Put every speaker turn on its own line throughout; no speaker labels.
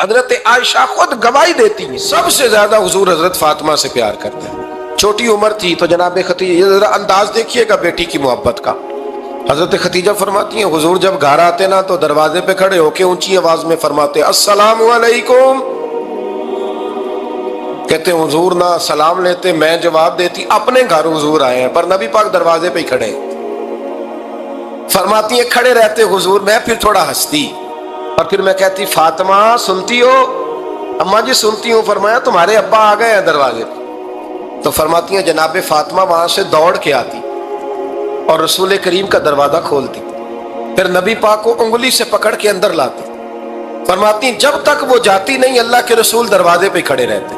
حضرت عائشہ خود گواہی دیتی ہیں سب سے زیادہ حضور حضرت فاطمہ سے پیار کرتے ہیں. چھوٹی عمر تھی تو جناب خدیجہ، یہ ذرا انداز دیکھیے گا بیٹی کی محبت کا. حضرت خدیجہ فرماتی ہیں حضور جب گھر آتے نا تو دروازے پہ کھڑے ہو کے اونچی آواز میں فرماتے السلام علیکم. کہتے ہیں حضور نہ سلام لیتے، میں جواب دیتی اپنے گھر حضور آئے ہیں، پر نبی پاک دروازے پہ ہی کھڑے ہیں. فرماتی ہیں کھڑے رہتے حضور، میں پھر تھوڑا ہنستی اور پھر میں کہتی فاطمہ سنتی ہو؟ اماں جی سنتی ہوں. فرمایا تمہارے ابا آ گئے ہیں دروازے پہ. تو فرماتی ہیں جناب فاطمہ وہاں سے دوڑ کے آتی اور رسول کریم کا دروازہ کھولتی، پھر نبی پاک کو انگلی سے پکڑ کے اندر لاتی. فرماتی ہیں جب تک وہ جاتی نہیں اللہ کے رسول دروازے پہ کھڑے رہتے،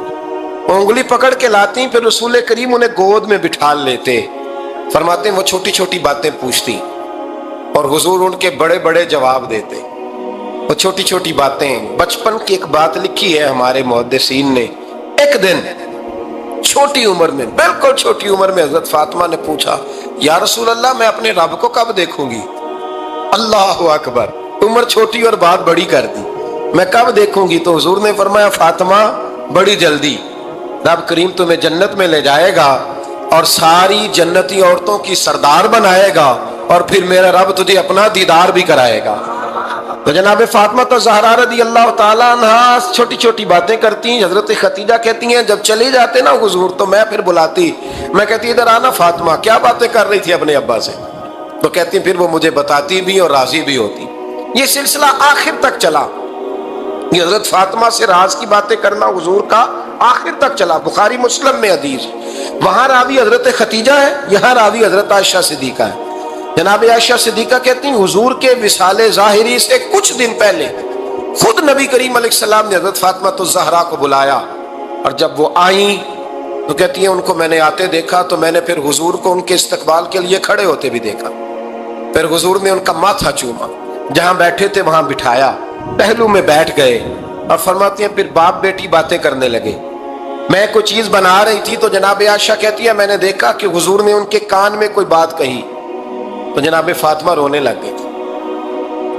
وہ انگلی پکڑ کے لاتی، پھر رسول کریم انہیں گود میں بٹھا لیتے. فرماتے ہیں وہ چھوٹی چھوٹی باتیں پوچھتی اور حضور ان کے بڑے بڑے جواب دیتے. وہ چھوٹی چھوٹی باتیں، بچپن کی ایک بات لکھی ہے ہمارے محدثین نے. ایک دن چھوٹی عمر میں، بالکل چھوٹی عمر میں حضرت فاطمہ نے پوچھا یا رسول اللہ میں اپنے رب کو کب دیکھوں گی؟ اللہ اکبر، عمر چھوٹی اور بات بڑی کر دی، میں کب دیکھوں گی؟ تو حضور نے فرمایا فاطمہ بڑی جلدی، رب کریم تمہیں جنت میں لے جائے گا اور ساری جنتی عورتوں کی سردار بنائے گا اور پھر میرا رب تجھے اپنا دیدار بھی کرائے گا. تو جناب فاطمہ تو زہرا رضی اللہ تعالیٰ عنہا چھوٹی چھوٹی باتیں کرتی ہیں. حضرت خدیجہ کہتی ہیں جب چلے جاتے نا حضور تو میں پھر بلاتی، میں کہتی ادھر آنا فاطمہ، کیا باتیں کر رہی تھی اپنے ابا سے؟ تو کہتی پھر وہ مجھے بتاتی بھی اور راضی بھی ہوتی. یہ سلسلہ آخر تک چلا، یہ حضرت فاطمہ سے راز کی باتیں کرنا حضور کا آخر تک چلا. بخاری مسلم میں حدیث، وہاں راوی حضرت خدیجہ ہے، یہاں راوی حضرت عائشہ صدیقہ ہے. جناب عائشہ صدیقہ کہتی ہیں حضور کے وصال ظاہری سے کچھ دن پہلے خود نبی کریم علیہ السلام نے حضرت فاطمہ الزہرا کو بلایا، اور جب وہ آئیں تو کہتی ہیں ان کو میں نے آتے دیکھا تو میں نے پھر حضور کو ان کے استقبال کے لیے کھڑے ہوتے بھی دیکھا. پھر حضور نے ان کا ماتھا چوما، جہاں بیٹھے تھے وہاں بٹھایا، پہلو میں بیٹھ گئے اور فرماتی ہیں پھر باپ بیٹی باتیں کرنے لگے. میں کوئی چیز بنا رہی تھی تو جناب عائشہ کہتی ہے میں نے دیکھا کہ حضور نے ان کے کان میں کوئی بات کہی تو جناب فاطمہ رونے لگ گئی.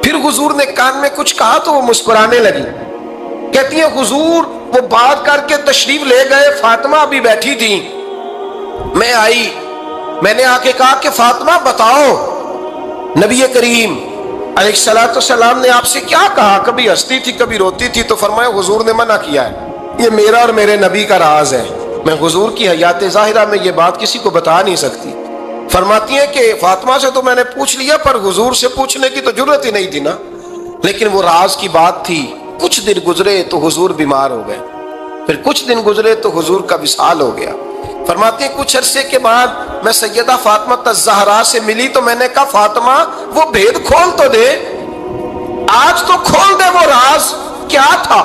پھر حضور نے کان میں کچھ کہا تو وہ مسکرانے لگی. کہتی ہیں حضور وہ بات کر کے تشریف لے گئے، فاطمہ ابھی بیٹھی تھی، میں آئی، میں نے آ کے کہا کہ فاطمہ بتاؤ نبی کریم علیہ الصلوۃ والسلام نے آپ سے کیا کہا؟ کبھی ہنستی تھی کبھی روتی تھی. تو فرمایا حضور نے منع کیا ہے، یہ میرا اور میرے نبی کا راز ہے، میں حضور کی حیات ظاہرہ میں یہ بات کسی کو بتا نہیں سکتی. فرماتی ہیں کہ فاطمہ سے تو میں نے پوچھ لیا پر حضور سے پوچھنے کی تو ضرورت ہی نہیں تھی نا، لیکن وہ راز کی بات تھی. کچھ دن گزرے تو حضور بیمار ہو گئے، پھر کچھ دن گزرے تو حضور کا وصال ہو گیا. فرماتی ہیں کچھ عرصے کے بعد میں سیدہ فاطمہ الزہرا سے ملی تو میں نے کہا فاطمہ وہ بھید کھول تو دے، آج تو کھول دے وہ راز کیا تھا.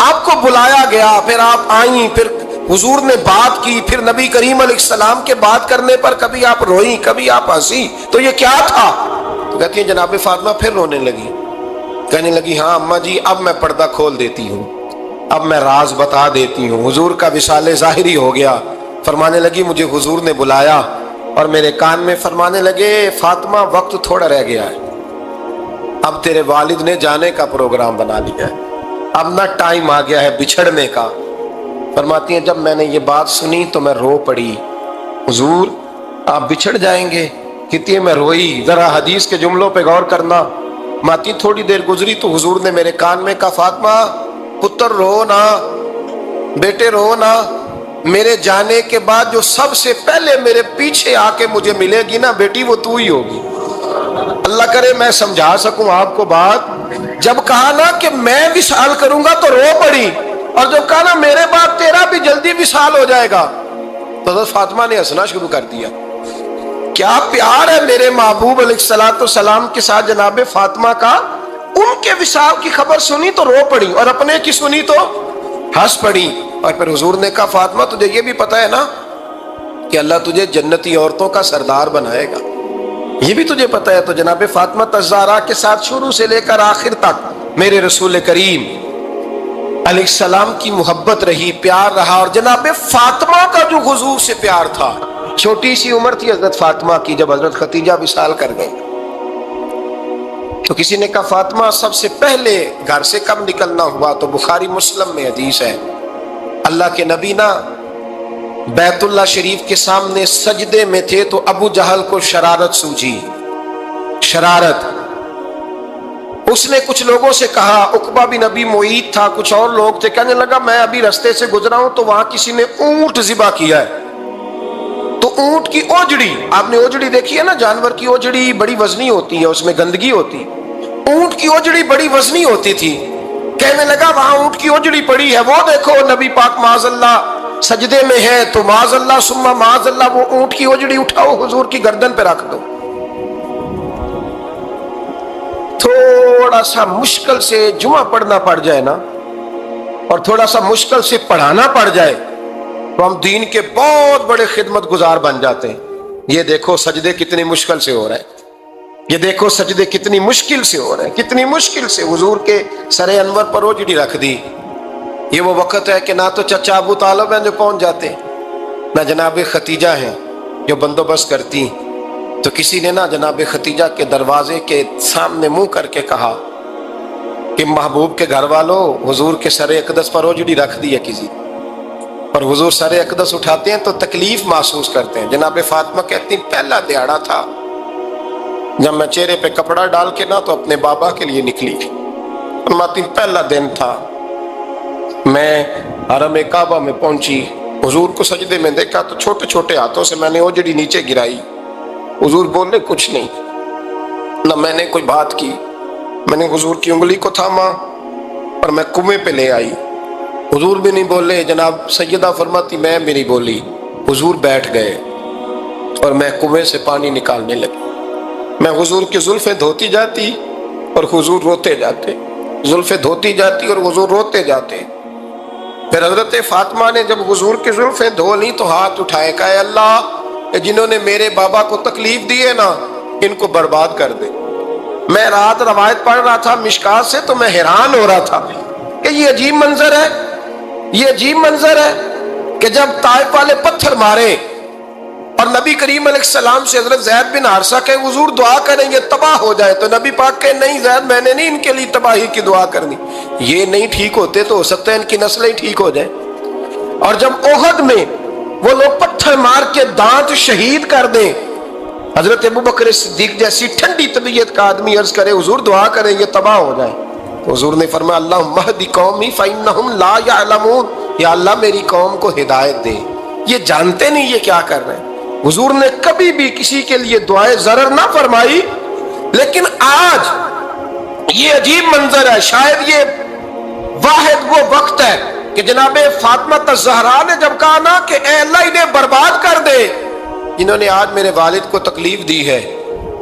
آپ کو بلایا گیا، پھر آپ آئیں، پھر حضور نے بات کی، پھر نبی کریم علیہ السلام کے بات کرنے پر کبھی آپ روئیں کبھی آپ ہنسی، تو یہ کیا تھا؟ تو کہتی ہیں جناب فاطمہ پھر رونے لگی، کہنے لگی ہاں اماں جی اب میں پردہ کھول دیتی ہوں، اب میں راز بتا دیتی ہوں. حضور کا وصال ظاہری ہو گیا. فرمانے لگی مجھے حضور نے بلایا اور میرے کان میں فرمانے لگے فاطمہ وقت تھوڑا رہ گیا ہے، اب تیرے والد نے جانے کا پروگرام بنا لیا ہے، اب نہ ٹائم آ گیا ہے بچھڑنے کا. فرماتی ہیں جب میں نے یہ بات سنی تو میں رو پڑی، حضور آپ بچھڑ جائیں گے؟ کہتی ہے میں روئی. ذرا حدیث کے جملوں پہ غور کرنا. ماتی تھوڑی دیر گزری تو حضور نے میرے کان میں کہا فاطمہ پتر رو نا، بیٹے رو نا، میرے جانے کے بعد جو سب سے پہلے میرے پیچھے آ کے مجھے ملے گی نا بیٹی وہ تو ہی ہوگی. اللہ کرے میں سمجھا سکوں آپ کو بات. جب کہا نا کہ میں وصال کروں گا تو رو پڑی، اور جب کہا نا میرے بعد تیرا بھی جلدی وصال ہو جائے گا تو حضرت فاطمہ نے ہنسنا شروع کر دیا. کیا پیار ہے میرے محبوب علیہ الصلوۃ والسلام کے ساتھ جناب فاطمہ کا. ان کے وصال کی خبر سنی تو رو پڑی اور اپنے کی سنی تو ہنس پڑی. اور پھر حضور نے کہا فاطمہ تجھے یہ بھی پتا ہے نا کہ اللہ تجھے جنتی عورتوں کا سردار بنائے گا، یہ بھی تجھے پتا ہے. تو جناب فاطمہ الزہرا کے ساتھ شروع سے لے کر آخر تک میرے رسول کریم علیہ السلام کی محبت رہی، پیار رہا. اور جناب فاطمہ کا جو حضور سے پیار تھا، چھوٹی سی عمر تھی حضرت فاطمہ کی جب حضرت خدیجہ وصال کر گئی. تو کسی نے کہا فاطمہ سب سے پہلے گھر سے کب نکلنا ہوا؟ تو بخاری مسلم میں حدیث ہے، اللہ کے نبی نا بیت اللہ شریف کے سامنے سجدے میں تھے تو ابو جہل کو شرارت سوجی، شرارت۔ اس نے کچھ لوگوں سے کہا، عقبہ بن ابی معیط تھا، کچھ اور لوگ تھے، کہنے لگا میں ابھی رستے سے گزرا ہوں تو وہاں کسی نے اونٹ ذبح کیا ہے، تو اونٹ کی اوجڑی، آپ نے اوجڑی دیکھی ہے نا، جانور کی اوجڑی بڑی وزنی ہوتی ہے، اس میں گندگی ہوتی، اونٹ کی اوجڑی بڑی وزنی ہوتی تھی، کہنے لگا وہاں اونٹ کی اوجڑی پڑی ہے، وہ دیکھو نبی پاک معاذ اللہ سجدے میں ہے، تو معاذ اللہ ثم معاذ اللہ وہ اونٹ کی اوجڑی اٹھاؤ حضور کی گردن پہ رکھ دو۔ تھوڑا سا مشکل سے جمعہ پڑھنا پڑ جائے نا، اور تھوڑا سا مشکل سے پڑھانا پڑ جائے تو ہم دین کے بہت بڑے خدمت گزار بن جاتے ہیں۔ یہ دیکھو سجدے کتنی مشکل سے ہو رہے ہیں، یہ دیکھو سجدے کتنی مشکل سے ہو رہے ہیں، کتنی مشکل سے حضور کے سر انور پر اوجڑی رکھ دی۔ یہ وہ وقت ہے کہ نہ تو چچا ابو طالب ہیں جو پہنچ جاتے، نہ جناب ختیجہ ہیں جو بندوبست کرتی، تو کسی نے نا جناب ختیجہ کے دروازے کے سامنے منہ کر کے کہا کہ محبوب کے گھر والوں حضور کے سر اقدس پر اوجڑی رکھ دی ہے کسی، اور حضور سر اقدس اٹھاتے ہیں تو تکلیف محسوس کرتے ہیں۔ جناب فاطمہ کہتی ہیں پہلا دیہڑا تھا جب میں چہرے پہ کپڑا ڈال کے نا تو اپنے بابا کے لیے نکلی، فرماتی پہلا دن تھا، میں حرم کعبہ میں پہنچی، حضور کو سجدے میں دیکھا تو چھوٹے چھوٹے ہاتھوں سے میں نے اوجڑی نیچے گرائی، حضور بولے کچھ نہیں، نہ میں نے کوئی بات کی، میں نے حضور کی انگلی کو تھاما اور میں کنویں پہ لے آئی، حضور بھی نہیں بولے، جناب سیدہ فرماتی میں بھی نہیں بولی، حضور بیٹھ گئے اور میں کنویں سے پانی نکالنے لگی، میں حضور کی زلفیں دھوتی جاتی اور حضور روتے جاتے، زلفیں دھوتی جاتی اور حضور روتے جاتے۔ پھر حضرت فاطمہ نے جب حضور کی زلفیں دھو لی تو ہاتھ اٹھائے، کہا اے اللہ جنہوں نے میرے بابا کو تکلیف دی ہے نا ان کو برباد کر دے۔ میں رات روایت پڑھ رہا تھا مشکات سے تو میں حیران ہو رہا تھا کہ یہ عجیب منظر ہے، یہ عجیب منظر ہے کہ جب طائف والے پتھر مارے اور نبی کریم علیہ السلام سے حضرت زید بن حارثہ کہ حضور دعا کریں یہ تباہ ہو جائے، تو نبی پاک کہ نہیں زید میں نے نہیں ان کے لیے تباہی کی دعا کرنی، یہ نہیں ٹھیک ہوتے تو ہو سکتا ہے ان کی نسلیں ٹھیک ہو جائیں۔ اور جب احد میں وہ لوگ پتھر مار کے دانت شہید کر دیں، حضرت ابوبکر صدیق جیسی ٹھنڈی طبیعت کا آدمی عرض کرے حضور دعا کریں یہ تباہ ہو جائے، تو حضور نے فرمایا اللہم اہد قومی فإنہم لا یعلمون، یا اللہ میری قوم کو ہدایت دے، یہ جانتے نہیں یہ کیا کر رہے ہیں۔ حضور نے کبھی بھی کسی کے لیے دعائے ضرر نہ فرمائی، لیکن آج یہ عجیب منظر ہے، شاید یہ واحد وہ وقت ہے کہ جناب فاطمہ الزہرا نے جب کہا نا کہ اے اللہ انہیں برباد کر دے جنہوں نے آج میرے والد کو تکلیف دی ہے،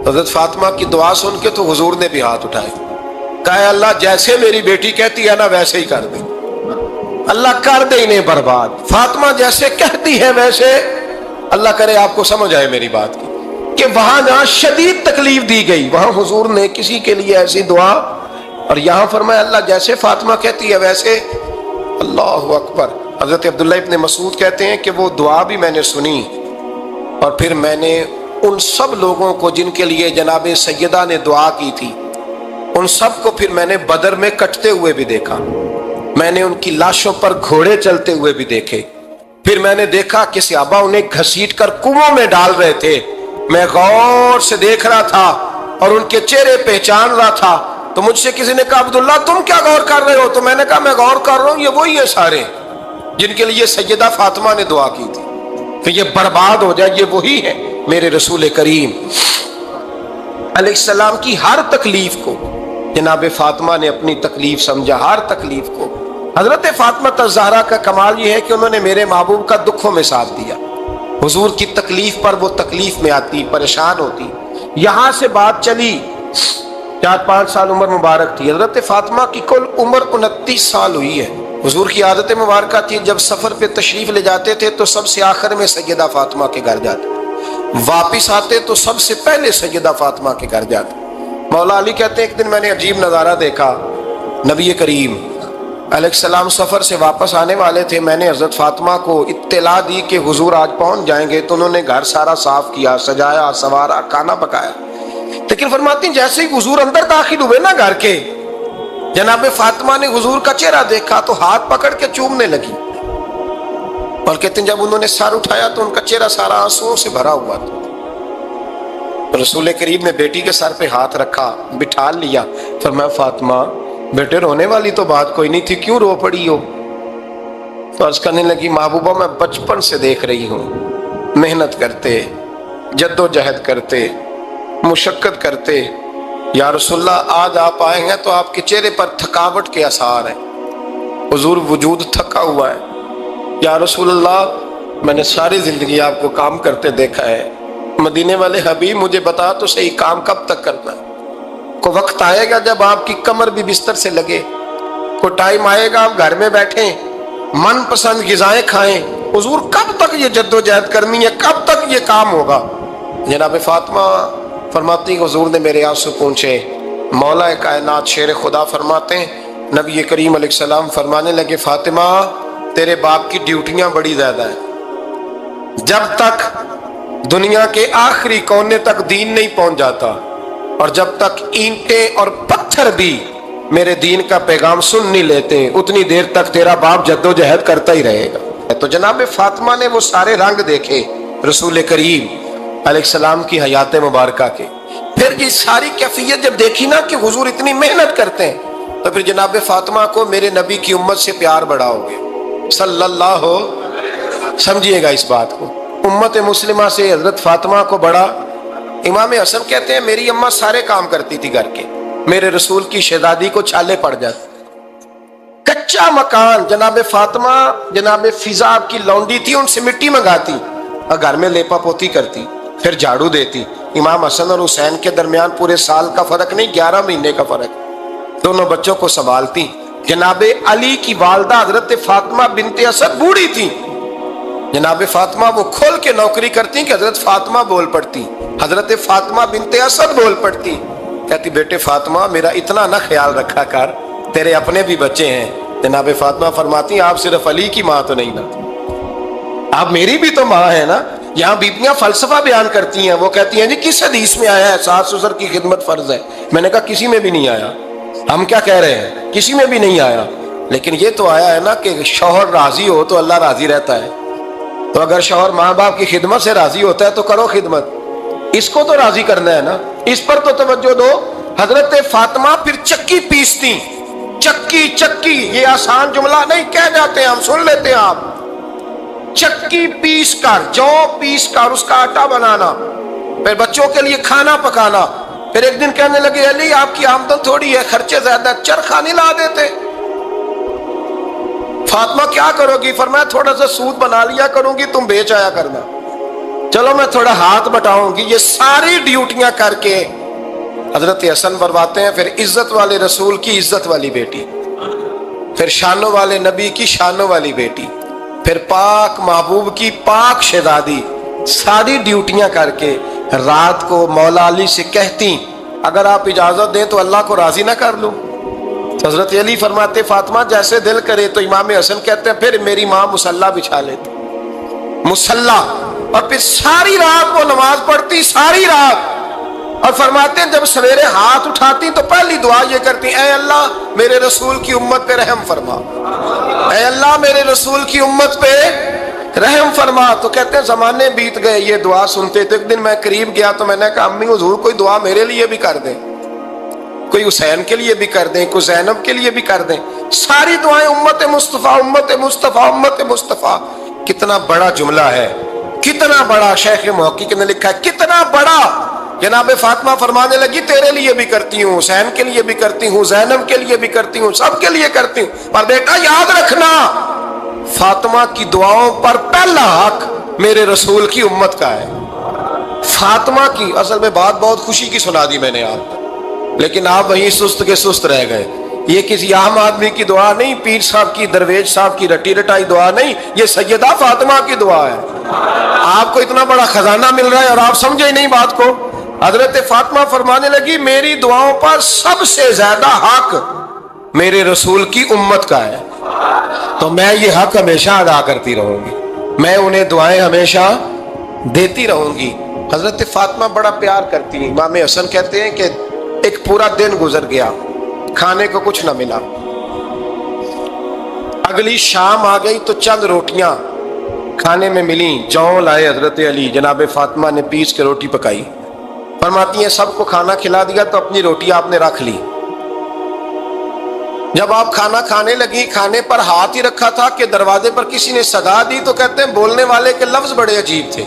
حضرت فاطمہ کی دعا سن کے تو حضور نے بھی ہاتھ اٹھائے، کہا اے اللہ جیسے میری بیٹی کہتی ہے نا ویسے ہی کر دے، اللہ کر دے انہیں برباد، فاطمہ جیسے کہتی ہے ویسے، اللہ کرے آپ کو سمجھ آئے میری بات کی کہ وہاں جہاں شدید تکلیف دی گئی وہاں حضور نے کسی کے لیے ایسی دعا، اور یہاں فرمایا اللہ جیسے فاطمہ کہتی ہے ویسے، اللہ اکبر۔ حضرت عبداللہ ابن مسعود کہتے ہیں کہ وہ دعا بھی میں نے سنی، اور پھر میں نے ان سب لوگوں کو جن کے لیے جناب سیدہ نے دعا کی تھی ان سب کو پھر میں نے بدر میں کٹتے ہوئے بھی دیکھا، میں نے ان کی لاشوں پر گھوڑے چلتے ہوئے بھی دیکھے، پھر میں نے دیکھا کہ صحابہ انہیں گھسیٹ کر کنووں میں ڈال رہے تھے، میں غور سے دیکھ رہا تھا اور ان کے چہرے پہچان رہا تھا، تو مجھ سے کسی نے کہا عبداللہ تم کیا غور کر رہے ہو؟ تو میں نے کہا میں غور کر رہا ہوں یہ وہی ہیں سارے جن کے لیے سیدہ فاطمہ نے دعا کی تھی کہ یہ برباد ہو جائے، یہ وہی ہے میرے رسول کریم علیہ السلام کی ہر تکلیف کو جناب فاطمہ نے اپنی تکلیف سمجھا، ہر تکلیف کو۔ حضرت فاطمہ الزہرا کا کمال یہ ہے کہ انہوں نے میرے محبوب کا دکھوں میں ساتھ دیا، حضور کی تکلیف پر وہ تکلیف میں آتی، پریشان ہوتی۔ یہاں سے بات چلی 4-5 سال عمر مبارک تھی، حضرت فاطمہ کی کل عمر 29 سال ہوئی ہے۔ حضور کی عادت مبارکہ تھی جب سفر پہ تشریف لے جاتے تھے تو سب سے آخر میں سیدہ فاطمہ کے گھر جاتے، واپس آتے تو سب سے پہلے سیدہ فاطمہ کے گھر جاتے۔ مولا علی کہتے ہیں ایک دن میں نے عجیب نظارہ دیکھا، نبی کریم علیہ السلام سفر سے واپس آنے والے تھے، میں نے حضرت فاطمہ کو اطلاع دی کہ حضور آج پہنچ جائیں گے، تو انہوں نے گھر سارا صاف کیا، سجایا، سنوارا، کھانا پکایا، لیکن فرماتی ہیں جیسے ہی حضور اندر داخل ہوئے نا گھر کے، جناب فاطمہ نے حضور کا چہرہ دیکھا تو ہاتھ پکڑ کے چومنے لگی، اور کہتے ہیں جب انہوں نے سر اٹھایا تو ان کا چہرہ سارا آنسوؤں سے بھرا ہوا تھا۔ رسول کریم نے بیٹی کے سر پہ ہاتھ رکھا، بٹھا لیا، فرمایا فاطمہ بیٹے رونے والی تو بات کوئی نہیں تھی، کیوں رو پڑی ہو؟ تو عرض کرنے لگی محبوبہ میں بچپن سے دیکھ رہی ہوں، محنت کرتے، جد و جہد کرتے، مشقت کرتے، یا رسول اللہ آج آپ آئے ہیں تو آپ کے چہرے پر تھکاوٹ کے آثار ہیں، حضور وجود تھکا ہوا ہے۔ یا رسول اللہ میں نے ساری زندگی آپ کو کام کرتے دیکھا ہے، مدینے والے حبیب مجھے بتا تو صحیح کام کب تک کرنا ہے؟ کوئی وقت آئے گا جب آپ کی کمر بھی بستر سے لگے، کوئی ٹائم آئے گا آپ گھر میں بیٹھیں من پسند غذائیں کھائیں، حضور کب تک یہ جد و جہد کرنی ہے، کب تک یہ کام ہوگا؟ جناب فاطمہ فرماتی ہیں حضور نے میرے آنسو پونچھے۔ مولا کائنات شیر خدا فرماتے ہیں نبی کریم علیہ السلام فرمانے لگے فاطمہ تیرے باپ کی ڈیوٹیاں بڑی زیادہ ہیں، جب تک دنیا کے آخری کونے تک دین نہیں پہنچ جاتا، اور جب تک اینٹیں اور پتھر بھی میرے دین کا پیغام سن نہیں لیتے اتنی دیر تک تیرا باپ جد و جہد کرتا ہی رہے گا۔ تو جناب فاطمہ نے وہ سارے رنگ دیکھے رسول کریم علیہ السلام کی حیات مبارکہ کے، پھر یہ ساری کیفیت جب دیکھی نا کہ حضور اتنی محنت کرتے ہیں، تو پھر جناب فاطمہ کو میرے نبی کی امت سے پیار بڑھا ہو گیا صلی اللہ ہو۔ سمجھیے گا اس بات کو، امت مسلمہ سے حضرت فاطمہ کو بڑا۔ امام حسن کہتے ہیں میری اماں سارے کام کرتی تھی گھر کے، میرے رسول کی شہزادی کو چھالے پڑ جاتے، کچا مکان جناب فاطمہ جناب فضا کی لونڈی تھی ان سے مٹی منگاتی اور گھر میں لیپا پوتی کرتی، پھر جھاڑو دیتی۔ امام حسن اور حسین کے درمیان پورے سال کا فرق نہیں، 11 مہینے کا فرق، دونوں بچوں کو سنبھالتی۔ جناب علی کی والدہ حضرت فاطمہ بنت اسد بوڑھی تھی، جناب فاطمہ وہ کھول کے نوکری کرتی کہ حضرت فاطمہ بول پڑتی، حضرت فاطمہ بنت اسد بول پڑتی، کہتی بیٹے فاطمہ میرا اتنا نہ خیال رکھا کر، تیرے اپنے بھی بچے ہیں۔ جناب فاطمہ فرماتی آپ صرف علی کی ماں تو نہیں نا، آپ میری بھی تو ماں ہے نا۔ یہاں بیبیاں فلسفہ بیان کرتی ہیں، وہ کہتی ہیں جی کس حدیث میں آیا ہے ساس سسر کی خدمت فرض ہے؟ میں نے کہا کسی میں بھی نہیں آیا، ہم کیا کہہ رہے ہیں، کسی میں بھی نہیں آیا، لیکن یہ تو آیا ہے نا کہ شوہر راضی ہو تو اللہ راضی رہتا ہے، تو اگر شوہر ماں باپ کی خدمت سے راضی ہوتا ہے تو کرو خدمت، اس کو تو راضی کرنا ہے نا، اس پر تو توجہ دو۔ حضرت فاطمہ پھر چکی پیستی، چکی چکی یہ آسان جملہ نہیں، کہہ جاتے ہیں ہم، سن لیتے ہیں آپ، چکی پیس کر، جو پیس کر اس کا آٹا بنانا، پھر بچوں کے لیے کھانا پکانا۔ پھر ایک دن کہنے لگے علی آپ کی آمدن تھوڑی ہے، خرچے زیادہ، چرخہ نہیں لا دیتے؟ فاطمہ کیا کرو گی؟ فرمایا تھوڑا سا سود بنا لیا کروں گی، تم بیچ آیا کرنا، چلو میں تھوڑا ہاتھ بٹاؤں گی۔ یہ ساری ڈیوٹیاں کر کے حضرت حسن فرماتے ہیں پھر عزت والے رسول کی عزت والی بیٹی، پھر شانوں والے نبی کی شانوں والی بیٹی، پھر پاک محبوب کی پاک شہزادی، ساری ڈیوٹیاں کر کے رات کو مولا علی سے کہتی اگر آپ اجازت دیں تو اللہ کو راضی نہ کر لوں؟ تو حضرت علی فرماتے فاطمہ جیسے دل کرے۔ تو امام حسن کہتے ہیں پھر میری ماں مصلی بچھا لیتی، مصلی، اور پھر ساری رات وہ نماز پڑھتی، ساری رات، اور فرماتے ہیں جب سویرے ہاتھ اٹھاتی تو پہلی دعا یہ کرتی اے اللہ میرے رسول کی امت پہ رحم فرما، اے اللہ میرے رسول کی امت پہ رحم فرما۔ تو کہتے ہیں زمانے بیت گئے یہ دعا سنتے، تو ایک دن میں قریب گیا تو میں نے کہا امی حضور کوئی دعا میرے لیے بھی کر دیں، کوئی حسین کے لیے بھی کر دیں، کوئی زینب کے لیے بھی کر دیں۔ ساری دعائیں امت مصطفیٰ امت مصطفیٰ امت مصطفیٰ۔ کتنا بڑا جملہ ہے، کتنا بڑا، شیخ محقق نے لکھا ہے کتنا بڑا۔ جناب فاطمہ فرمانے لگی تیرے لیے بھی کرتی ہوں، حسین کے لیے بھی کرتی ہوں، زینب کے لیے بھی کرتی ہوں، سب کے لیے کرتی ہوں، پر بیٹا یاد رکھنا فاطمہ کی دعاؤں پر پہلا حق میرے رسول کی امت کا ہے۔ فاطمہ کی اصل میں بات بہت خوشی کی سنا دی میں نے آپ کو، لیکن آپ وہیں سست کے سست رہ گئے۔ یہ کسی عام آدمی کی دعا نہیں، پیر صاحب کی، درویش صاحب کی رٹی رٹائی دعا نہیں، یہ سیدہ فاطمہ کی دعا ہے۔ آپ کو اتنا بڑا خزانہ مل رہا ہے اور آپ سمجھے ہی نہیں بات کو۔ حضرت فاطمہ فرمانے لگی میری دعاؤں پر سب سے زیادہ حق میرے رسول کی امت کا ہے، تو میں یہ حق ہمیشہ ادا کرتی رہوں گی، میں انہیں دعائیں ہمیشہ دیتی رہوں گی۔ حضرت فاطمہ بڑا پیار کرتی ہیں. امام حسن کہتے ہیں کہ ایک پورا دن گزر گیا، کھانے کو کچھ نہ ملا. اگلی شام آ گئی تو چند روٹیاں کھانے میں ملیں. جوں لائے حضرت علی، جناب فاطمہ نے پیس کے روٹی پکائی. فرماتی ہیں سب کو کھانا کھلا دیا تو اپنی روٹی آپ نے رکھ لی. جب آپ کھانا کھانے لگی، کھانے پر ہاتھ ہی رکھا تھا کہ دروازے پر کسی نے صدا دی. تو کہتے ہیں بولنے والے کے لفظ بڑے عجیب تھے.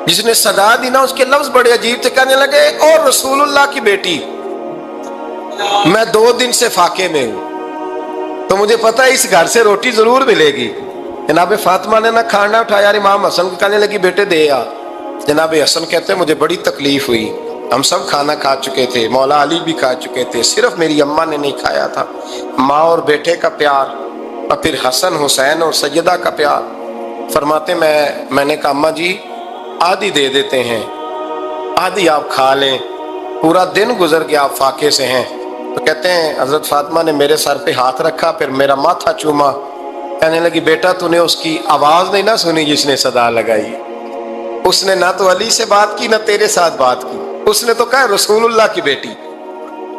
جس نے صدا دی نا اس کے لفظ بڑے عجیب تھے. کہنے لگے اور رسول اللہ کی بیٹی، میں 2 دن سے فاقے میں ہوں، تو مجھے پتا ہے اس گھر سے روٹی ضرور ملے گی. جناب فاطمہ نے نہ کھانا اٹھایا. امام حسن کو کہنے لگی بیٹے دے آ. جناب حسن کہتے ہیں مجھے بڑی تکلیف ہوئی. ہم سب کھانا کھا چکے تھے، مولا علی بھی کھا چکے تھے، صرف میری اماں نے نہیں کھایا تھا. ماں اور بیٹے کا پیار، اور پھر حسن حسین اور سیدہ کا پیار. فرماتے میں نے کہا اماں جی آدھی دے دیتے ہیں، آدھی آپ کھا لیں. پورا دن گزر گیا، آپ فاقے سے ہیں. تو کہتے ہیں حضرت فاطمہ نے میرے سر پہ ہاتھ رکھا، پھر میرا ماتھا چوما. کہنے لگی بیٹا تو نے اس کی آواز نہیں نہ سنی جس نے صدا لگائی. اس نے نہ تو علی سے بات کی نہ تیرے ساتھ بات کی. اس نے تو کہا رسول اللہ کی بیٹی.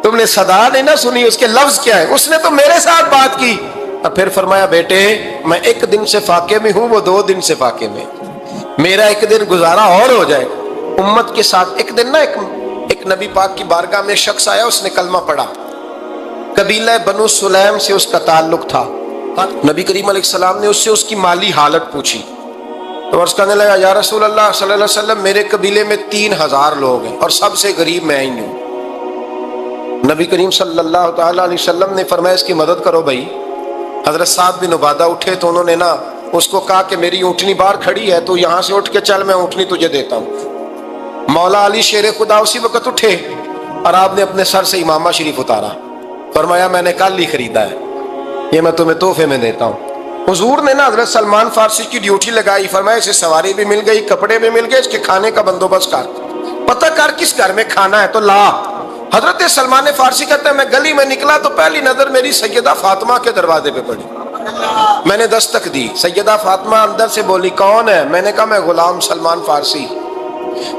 تم نے صدا نہیں نہ سنی، اس کے لفظ کیا ہے. اس نے تو میرے ساتھ بات کی. اور پھر فرمایا بیٹے میں 1 دن سے فاقے میں ہوں، وہ 2 دن سے فاقے میں. میرا 1 دن گزارا اور ہو جائے امت کے ساتھ. ایک دن نا ایک نبی پاک کی بارگاہ میں شخص آیا، اس نے کلمہ پڑھا. قبیلہ بنو سلیم سے اس کا تعلق تھا. نبی کریم علیہ السلام نے اس سے اس کی مالی حالت پوچھی. تو عرض کرنے لگا یا رسول اللہ صلی اللہ علیہ وسلم میرے قبیلے میں 3000 لوگ ہیں اور سب سے غریب میں ہی ہوں. نبی کریم صلی اللہ تعالی علیہ وسلم نے فرمایا اس کی مدد کرو بھائی. حضرت سعد بن عبادہ اٹھے تو انہوں نے نا اس کو کہا کہ میری اونٹنی باہر کھڑی ہے تو یہاں سے اٹھ کے چل، میں اونٹنی تجھے دیتا ہوں. مولا علی شیر خدا اسی وقت اٹھے اور آپ نے اپنے سر سے امامہ شریف اتارا. فرمایا میں نے کل ہی خریدا ہے، یہ میں تمہیں تحفے میں دیتا ہوں. حضور نے نا حضرت سلمان فارسی کی ڈیوٹی لگائی. فرمایا اسے سواری بھی مل گئی، کپڑے بھی مل گئے، اس کے کھانے کا بندوبست کر، پتہ کر کس گھر میں کھانا ہے تو لا. حضرت سلمان فارسی کہتے ہیں میں گلی میں نکلا تو پہلی نظر میری سیدہ فاطمہ کے دروازے پہ پڑی. میں نے دستک دی. سیدہ فاطمہ اندر سے بولی کون ہے؟ میں نے کہا میں غلام سلمان فارسی.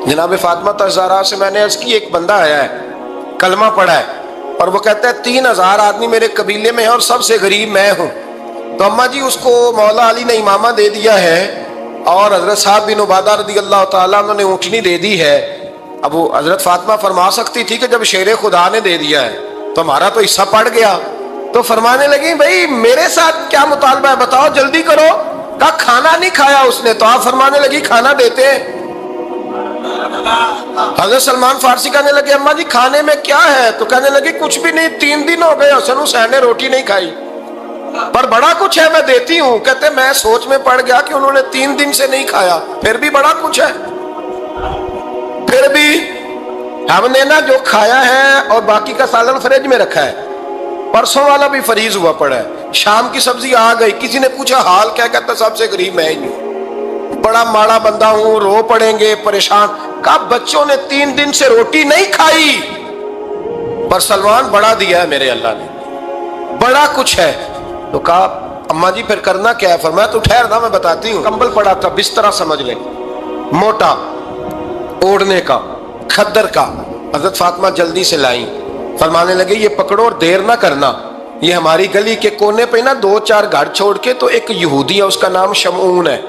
جناب فاطمہ تزارا سے میں نے عرض کی ایک بندہ آیا ہے، کلمہ پڑھا ہے، اور وہ کہتا ہے 3000 آدمی میرے قبیلے میں ہیں اور سب سے غریب میں ہوں. تو اماں جی اس کو مولا علی نے امامہ دے دیا ہے اور حضرت سعد بن عبادہ رضی اللہ تعالیٰ عنہ نے اونٹنی دے دی ہے. اب وہ حضرت فاطمہ فرما سکتی تھی کہ جب شیر خدا نے دے دیا ہے تو ہمارا تو حصہ پڑ گیا. تو فرمانے لگی بھائی میرے ساتھ کیا مطالبہ ہے بتاؤ، جلدی کرو. کہا کھانا نہیں کھایا اس نے. تو آپ فرمانے لگی کھانا دیتے ہیں. حضرت سلمان فارسی کہنے لگے اماں جی کھانے میں کیا ہے؟ تو کہنے لگی کچھ بھی نہیں، 3 دن ہو گئے حسن حسین نے روٹی نہیں کھائی، پر بڑا کچھ ہے میں دیتی ہوں. کہتے میں سوچ میں پڑ گیا کہ انہوں نے 3 دن سے نہیں کھایا، پھر بھی بڑا کچھ ہے. پھر بھی ہم نے نا جو کھایا ہے اور باقی کا سالن فریج میں رکھا ہے، پرسوں والا بھی فریز ہوا پڑا ہے. شام کی سبزی آ گئی. کسی نے پوچھا حال کیا؟ کہتا سب سے غریب میں ہی ہوں، بڑا ماڑا بندہ ہوں، رو پڑیں گے پریشان. کہا بچوں نے 3 دن سے روٹی نہیں کھائی، پر سلمان بڑا دیا ہے میرے اللہ نے، بڑا کچھ ہے. تو کہا اماں جی پھر کرنا کیا ہے؟ فرمایا تو ٹھہر نا میں بتاتی ہوں. کمبل پڑا تھا، بسترا سمجھ لیں، موٹا اوڑھنے کا، کھدر کا. حضرت فاطمہ جلدی سے لائیں. فرمانے لگے یہ پکڑو اور دیر نہ کرنا. یہ ہماری گلی کے کونے پہ نا 2-4 گھر چھوڑ کے تو ایک یہودی ہے، اس کا نام شمعون ہے.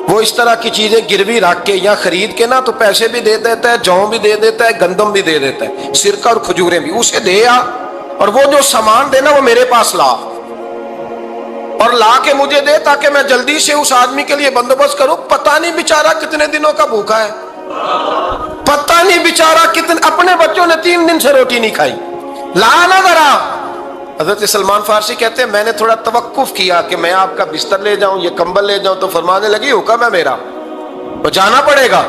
وہ اس طرح کی چیزیں گروی رکھ کے یا خرید کے نا تو پیسے بھی دے دیتا ہے، جوں بھی دے دیتا ہے، گندم بھی دے دیتا ہے، سرکہ اور کھجوریں بھی. اسے دے آ اور وہ جو سامان دینا وہ میرے پاس لا، اور لا کے مجھے دے تاکہ میں جلدی سے اس آدمی کے لیے بندوبست کروں. پتہ نہیں بیچارہ کتنے دنوں کا بھوکا ہے، پتہ نہیں بیچارہ کتنے، اپنے بچوں نے 3 دن سے روٹی نہیں کھائی. لا نہ ذرا. حضرت سلمان فارسی کہتے ہیں میں نے تھوڑا توقف کیا کہ میں آپ کا بستر لے جاؤں، یہ کمبل لے جاؤں. تو فرمانے لگی حکم ہے میرا، تو جانا پڑے گا.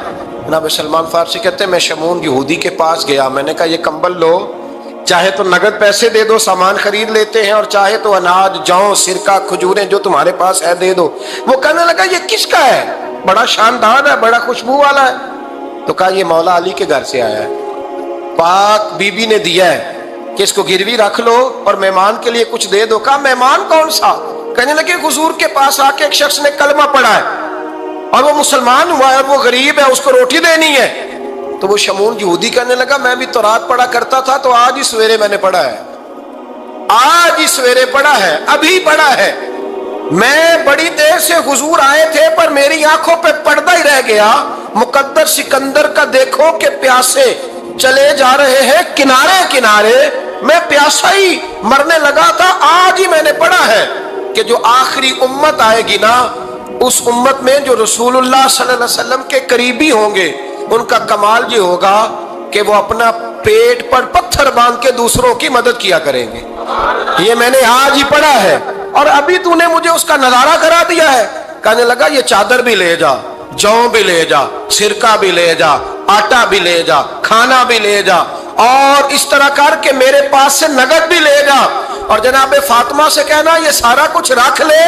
جناب سلمان فارسی کہتے ہیں میں شمعون یہودی کے پاس گیا. میں نے کہا یہ کمبل لو، چاہے تو نگد پیسے دے دو، سامان خرید لیتے ہیں، اور چاہے تو اناج، جوں، سرکہ، کھجوریں جو تمہارے پاس ہے دے دو. وہ کہنے لگا یہ کس کا ہے؟ بڑا شاندار ہے، بڑا خوشبو والا ہے. تو کہا یہ مولا علی کے گھر سے آیا ہے، پاک بی بی نے دیا ہے کہ اس کو گروی رکھ لو اور مہمان کے لیے کچھ دے دو. کہا مہمان کون سا؟ کہنے لگے حضور کے پاس آ کے ایک شخص نے کلمہ پڑھا ہے اور وہ مسلمان ہوا ہے اور وہ غریب ہے، اس کو روٹی دینی ہے۔ تو وہ شمون یہودی کہنے لگا میں بھی تورات پڑھا کرتا تھا، تو آج ہی سویرے میں نے پڑھا ہے، آج ہی سویرے پڑھا ہے، ابھی پڑھا ہے، میں بڑی دیر سے حضور آئے تھے پر میری آنکھوں پہ پردہ ہی رہ گیا، مقدر سکندر کا دیکھو کہ پیاسے چلے جا رہے ہیں کنارے کنارے، میں پیاسا ہی مرنے لگا تھا، آج ہی میں نے پڑھا ہے کہ جو آخری امت آئے گی نا، اس امت میں جو رسول اللہ صلی اللہ علیہ وسلم کے قریبی ہوں گے، ان کا کمال یہ ہوگا کہ وہ اپنا پیٹ پر پتھر باندھ کے دوسروں کی مدد کیا کریں گے۔ یہ میں نے آج ہی پڑھا ہے اور ابھی تو نے مجھے اس کا نظارہ کرا دیا ہے۔ کہنے لگا یہ چادر بھی لے جا، جو بھی لے جا، سرکہ بھی لے جا، آٹا بھی لے جا، کھانا بھی لے جا، اور اس طرح کر کے میرے پاس سے نقد بھی لے جا، اور جناب فاطمہ سے کہنا یہ سارا کچھ رکھ لے،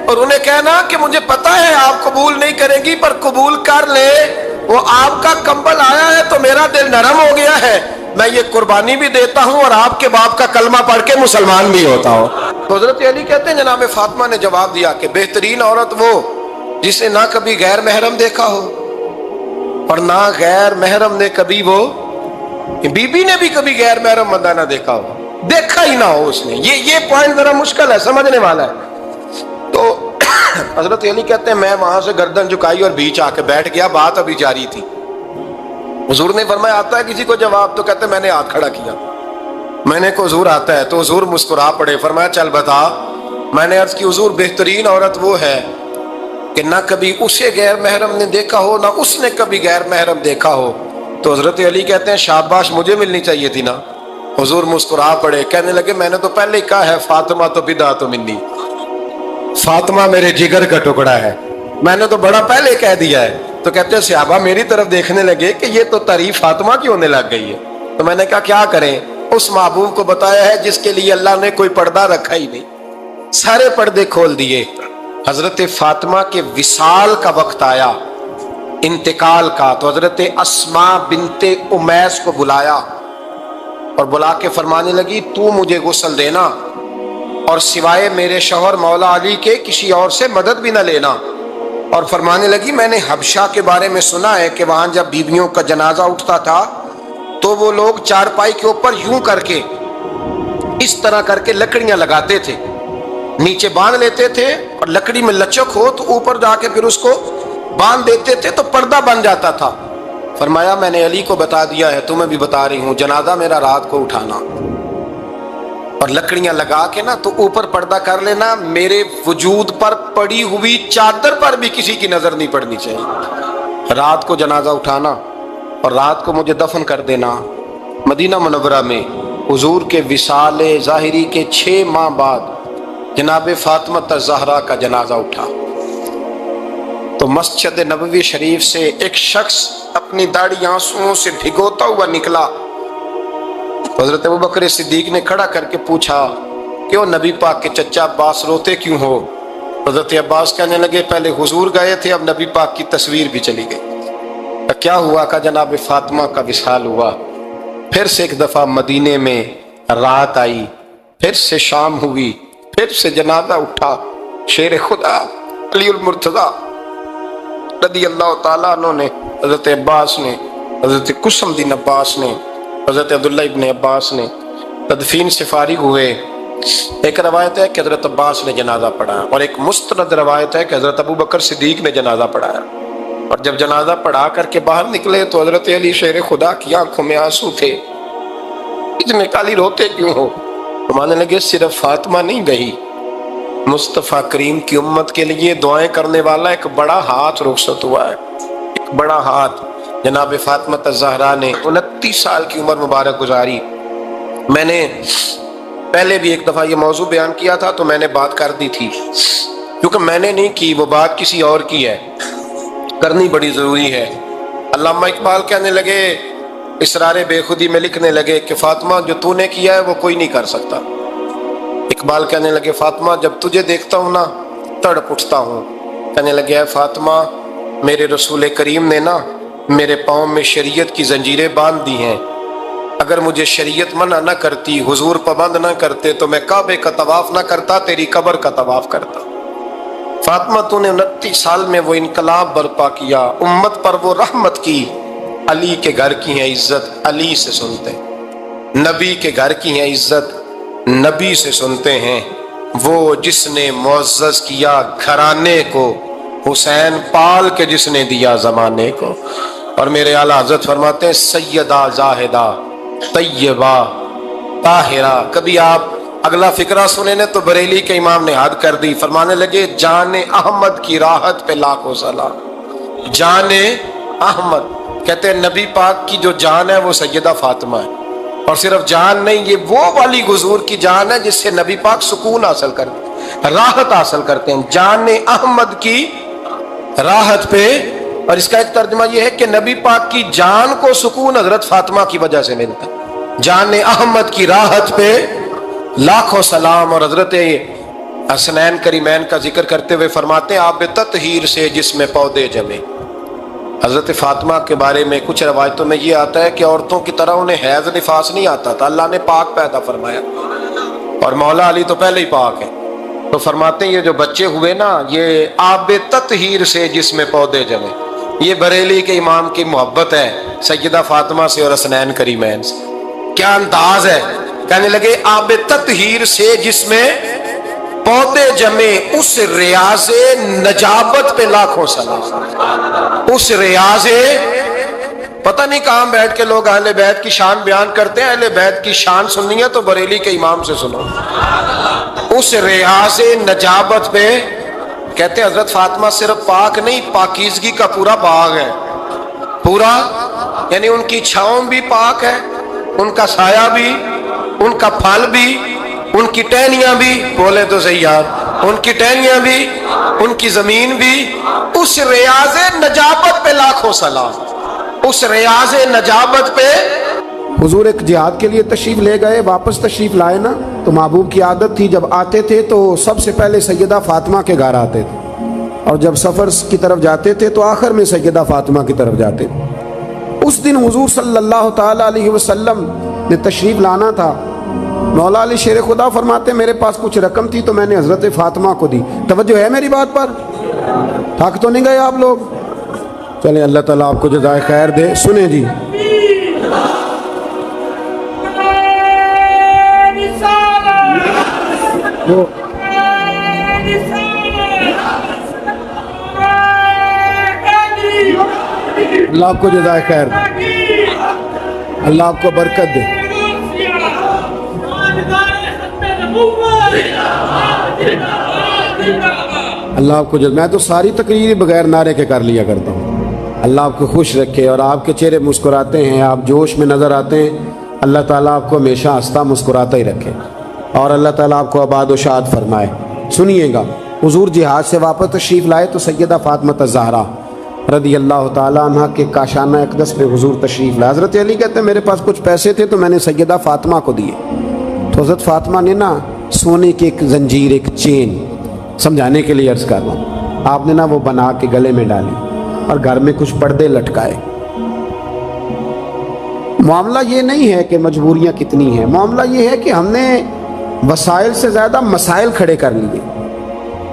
اور انہیں کہنا کہ مجھے پتا ہے آپ قبول نہیں کریں گی پر قبول کر لے، وہ آپ کا کمبل آیا ہے تو میرا دل نرم ہو گیا ہے، میں یہ قربانی بھی دیتا ہوں اور آپ کے باپ کا کلمہ پڑھ کے مسلمان بھی ہوتا ہوں۔ تو حضرت علی کہتے ہیں جناب فاطمہ نے جواب دیا کہ بہترین عورت وہ جسے نہ کبھی غیر محرم دیکھا ہو اور نہ غیر محرم نے کبھی، وہ بی بی نے بھی کبھی غیر محرم بندہ نہ دیکھا ہو، دیکھا ہی نہ ہو اس نے۔ یہ پوائنٹ ذرا مشکل ہے، سمجھنے والا ہے۔ تو حضرت علی کہتے ہیں میں وہاں سے گردن جھکائی اور بیچ آ کے بیٹھ گیا، بات ابھی جاری تھی۔ حضور نے فرمایا آتا ہے کسی کو جواب؟ تو کہتے ہیں میں نے ہاتھ کھڑا کیا، میں نے کو حضور آتا ہے، تو حضور مسکرا پڑے، فرمایا چل بتا۔ میں نے عرض کی حضور بہترین عورت وہ ہے کہ نہ کبھی اسے غیر محرم نے دیکھا ہو نہ اس نے کبھی غیر محرم دیکھا ہو۔ تو حضرت علی کہتے ہیں شاباش، مجھے ملنی چاہیے تھی نا۔ حضور مسکرا پڑے، کہنے لگے میں نے تو پہلے ہی کہا ہے فاطمہ تو بدعت منی، فاطمہ میرے جگر کا ٹکڑا ہے، میں نے تو بڑا پہلے کہہ دیا ہے۔ تو کہتے ہیں صحابہ میری طرف دیکھنے لگے کہ یہ تو تعریف فاطمہ کی ہونے لگ گئی ہے۔ تو میں نے کہا کیا کریں، اس محبوب کو بتایا ہے جس کے لیے اللہ نے کوئی پردہ رکھا ہی نہیں، سارے پردے کھول دیے۔ حضرت فاطمہ کے وصال کا وقت آیا، انتقال کا، تو حضرت اسماء بنت امیس کو بلایا اور بلا کے فرمانے لگی تو مجھے غسل دینا اور سوائے میرے شوہر مولا علی کے کسی اور سے مدد بھی نہ لینا۔ اور فرمانے لگی میں نے حبشہ کے بارے میں سنا ہے کہ وہاں جب بیویوں کا جنازہ اٹھتا تھا تو وہ لوگ چارپائی کے اوپر یوں کر کے اس طرح کر کے لکڑیاں لگاتے تھے، نیچے باندھ لیتے تھے اور لکڑی میں لچک ہو تو اوپر جا کے پھر اس کو باندھ دیتے تھے تو پردہ بن جاتا تھا۔ فرمایا میں نے علی کو بتا دیا ہے، تمہیں بھی بتا رہی ہوں، جنازہ میرا رات کو اٹھانا اور لکڑیاں لگا کے نا تو اوپر پردہ کر لینا، میرے وجود پر پڑی ہوئی چادر پر بھی کسی کی نظر نہیں پڑنی چاہیے۔ رات کو جنازہ اٹھانا اور رات کو مجھے دفن کر دینا۔ مدینہ منورہ میں حضور کے وصال ظاہری کے 6 ماہ بعد جناب فاطمہ الزہرا کا جنازہ اٹھا تو مسجد نبوی شریف سے ایک شخص اپنی داڑھی آنسوؤں سے بھگوتا ہوا نکلا۔ حضرت ابوبکر صدیق نے کھڑا کر کے پوچھا کیوں نبی پاک کے چچا عباس روتے کیوں ہو؟ حضرت عباس کہنے لگے پہلے حضور گئے تھے، اب نبی پاک کی تصویر بھی چلی گئی۔ کیا ہوا؟ کہ جناب فاطمہ کا وصال ہوا، پھر سے ایک دفعہ مدینے میں رات آئی، پھر سے شام ہوئی، پھر سے جنازہ اٹھا۔ شیر خدا علی المرتضیٰ رضی اللہ تعالیٰ عنہ نے، حضرت عباس نے، حضرت قسم الدین عباس نے، حضرت عبداللہ ابن عباس نے تدفین سے فارغ ہوئے۔ ایک روایت ہے کہ حضرت عباس نے جنازہ پڑھایا اور ایک مستند روایت ہے کہ حضرت ابوبکر صدیق نے جنازہ پڑھایا، اور جب جنازہ پڑھا کر کے باہر نکلے تو حضرت علی شیر خدا کی آنکھوں میں آنسو تھے۔ اتنے کالی روتے کیوں ہو؟ ماننے لگے صرف فاطمہ نہیں گئی، مصطفیٰ کریم کی امت کے لیے دعائیں کرنے والا ایک بڑا ہاتھ رخصت ہوا ہے، ایک بڑا ہاتھ۔ جناب فاطمہ الزہرا نے 29 سال کی عمر مبارک گزاری۔ میں نے پہلے بھی ایک دفعہ یہ موضوع بیان کیا تھا تو میں نے بات کر دی تھی، کیونکہ میں نے نہیں کی، وہ بات کسی اور کی ہے، کرنی بڑی ضروری ہے۔ علامہ اقبال کہنے لگے، اسرار بے خودی میں لکھنے لگے کہ فاطمہ جو تو نے کیا ہے وہ کوئی نہیں کر سکتا۔ اقبال کہنے لگے فاطمہ جب تجھے دیکھتا ہوں نا تڑپ اٹھتا ہوں۔ کہنے لگے اے فاطمہ میرے رسول کریم نے نا میرے پاؤں میں شریعت کی زنجیریں باندھ دی ہیں، اگر مجھے شریعت منع نہ کرتی، حضور پابند نہ کرتے تو میں کعبے کا طواف نہ کرتا، تیری قبر کا طواف کرتا۔ فاطمہ تو نے 29 سال میں وہ انقلاب برپا کیا، امت پر وہ رحمت کی۔ علی کے گھر کی ہے عزت، علی سے سنتے ہیں۔ نبی کے گھر کی ہے عزت، نبی سے سنتے ہیں۔ وہ جس نے معزز کیا گھرانے کو، حسین پال کے جس نے دیا زمانے کو۔ اور میرے اعلیٰ حضرت فرماتے ہیں سیدہ زاہدہ طیبہ طاہرہ۔ کبھی آپ اگلا فقرہ سنے نا تو بریلی کے امام نے حد کر دی، فرمانے لگے جان احمد کی راحت پہ لاکھوں سلام۔ جان احمد کہتے ہیں نبی پاک کی جو جان ہے وہ سیدہ فاطمہ ہے، اور صرف جان نہیں، یہ وہ والی حضور کی جان ہے جس سے نبی پاک سکون حاصل کرتے ہیں، راحت حاصل کرتے ہیں۔ جان احمد کی راحت پہ، اور اس کا ایک ترجمہ یہ ہے کہ نبی پاک کی جان کو سکون حضرت فاطمہ کی وجہ سے ملتا ہے۔ جان احمد کی راحت پہ لاکھوں سلام۔ اور حضرت حسنین کریمین کا ذکر کرتے ہوئے فرماتے ہیں آب تطہیر سے جس میں پودے جمے۔ حضرت فاطمہ کے بارے میں کچھ روایتوں میں یہ آتا ہے کہ عورتوں کی طرح انہیں حیض نفاس نہیں آتا تھا، اللہ نے پاک پیدا فرمایا، اور مولا علی تو پہلے ہی پاک ہے۔ تو فرماتے ہیں یہ جو بچے ہوئے نا، یہ آب تطہیر سے جس میں پودے جمے۔ یہ بریلی کے امام کی محبت ہے سیدہ فاطمہ سے اور حسنین کریمین سے۔ کیا انداز ہے، کہنے لگے آب تطہیر سے جس میں پودے جمے، اس ریاض نجابت پہ لاکھوں سلام۔ اس ریاض، پتہ نہیں کہاں بیٹھ کے لوگ اہل بیت کی شان بیان کرتے ہیں، اہل بیت کی شان سننی ہے تو بریلی کے امام سے سنو۔ اس ریاض نجابت پہ کہتے ہیں حضرت فاطمہ صرف پاک نہیں، پاکیزگی کا پورا باغ ہے، پورا، یعنی ان کی چھاؤں بھی پاک ہے، ان کا سایہ بھی، ان کا پھل بھی، ان کی ٹہنیاں بھی، بولے تو صحیح یار، ان کی ٹہنیاں بھی، ان کی زمین بھی۔ اس ریاض نجابت پہ لاکھوں سلام، اس ریاض نجابت پہ۔
حضور ایک جہاد کے لیے تشریف لے گئے، واپس تشریف لائے نا، تو محبوب کی عادت تھی جب آتے تھے تو سب سے پہلے سیدہ فاطمہ کے گھر آتے تھے، اور جب سفر کی طرف جاتے تھے تو آخر میں سیدہ فاطمہ کی طرف جاتے تھے۔ اس دن حضور صلی اللہ تعالیٰ علیہ وسلم نے تشریف لانا تھا۔ مولا علی شیر خدا فرماتے میرے پاس کچھ رقم تھی تو میں نے حضرت فاطمہ کو دی۔ توجہ ہے میری بات پر؟ تھک تو نہیں گئے آپ لوگ؟ چلیں اللہ تعالیٰ آپ کو جزائے خیر دے۔ سنیں جی، اللہ آپ کو جزائے خیر دے، اللہ آپ کو برکت دے۔ اللہ آپ کو میں تو ساری تقریر بغیر نعرے کے کر لیا کرتا ہوں۔ اللہ آپ کو خوش رکھے، اور آپ کے چہرے مسکراتے ہیں، آپ جوش میں نظر آتے ہیں۔ اللہ تعالیٰ آپ کو ہمیشہ ہنستا مسکراتا ہی رکھے، اور اللہ تعالیٰ آپ کو آباد و شاد فرمائے۔ سنیے گا، حضور جہاد سے واپس تشریف لائے تو سیدہ فاطمہ الزہرا رضی اللہ تعالیٰ عنہ کے کاشانہ اقدس پہ حضور تشریف لائے۔ حضرت علی کہتے ہیں میرے پاس کچھ پیسے تھے تو میں نے سیدہ فاطمہ کو دیے، تو حضرت فاطمہ نے نا سونے کی ایک زنجیر، ایک چین، سمجھانے کے لیے عرض کر رہا ہوں، آپ نے نا وہ بنا کے گلے میں ڈالی اور گھر میں کچھ پردے لٹکائے۔ معاملہ یہ نہیں ہے کہ مجبوریاں کتنی ہیں، معاملہ یہ ہے کہ ہم نے وسائل سے زیادہ مسائل کھڑے کر لیے،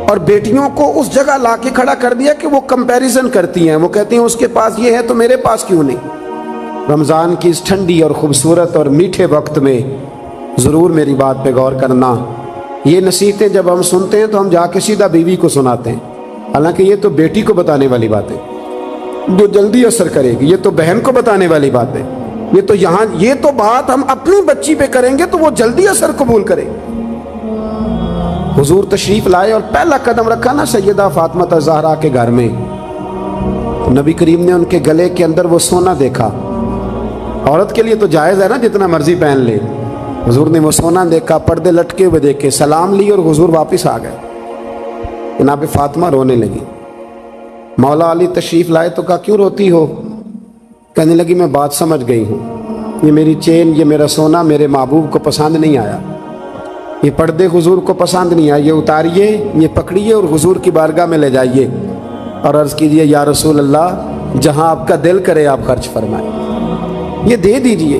اور بیٹیوں کو اس جگہ لا کے کھڑا کر دیا کہ وہ کمپیریزن کرتی ہیں، وہ کہتی ہیں اس کے پاس یہ ہے تو میرے پاس کیوں نہیں۔ رمضان کی اس ٹھنڈی اور خوبصورت اور میٹھے وقت میں ضرور میری بات پہ غور کرنا۔ یہ نصیحتیں جب ہم سنتے ہیں تو ہم جا کے سیدھا بیوی کو سناتے ہیں، حالانکہ یہ تو بیٹی کو بتانے والی بات ہے جو جلدی اثر کرے گی، یہ تو بہن کو بتانے والی بات ہے، یہ تو بات ہم اپنی بچی پہ کریں گے تو وہ جلدی اثر قبول کرے۔ حضور تشریف لائے اور پہلا قدم رکھا نا سیدہ فاطمہ الزہرا کے گھر میں، نبی کریم نے ان کے گلے کے اندر وہ سونا دیکھا۔ عورت کے لیے تو جائز ہے نا جتنا مرضی پہن لے، حضور نے وہ سونا دیکھا، پردے لٹکے ہوئے دیکھے، سلام لی اور حضور واپس آ گئے۔ جناب فاطمہ رونے لگی۔ مولا علی تشریف لائے تو کہا کیوں روتی ہو؟ کہنے لگی میں بات سمجھ گئی ہوں، یہ میری چین، یہ میرا سونا میرے محبوب کو پسند نہیں آیا، یہ پردے حضور کو پسند نہیں آئے، یہ اتاریے، یہ پکڑیے اور حضور کی بارگاہ میں لے جائیے اور عرض کیجئے یا رسول اللہ جہاں آپ کا دل کرے آپ خرچ فرمائیں، یہ دے دیجئے۔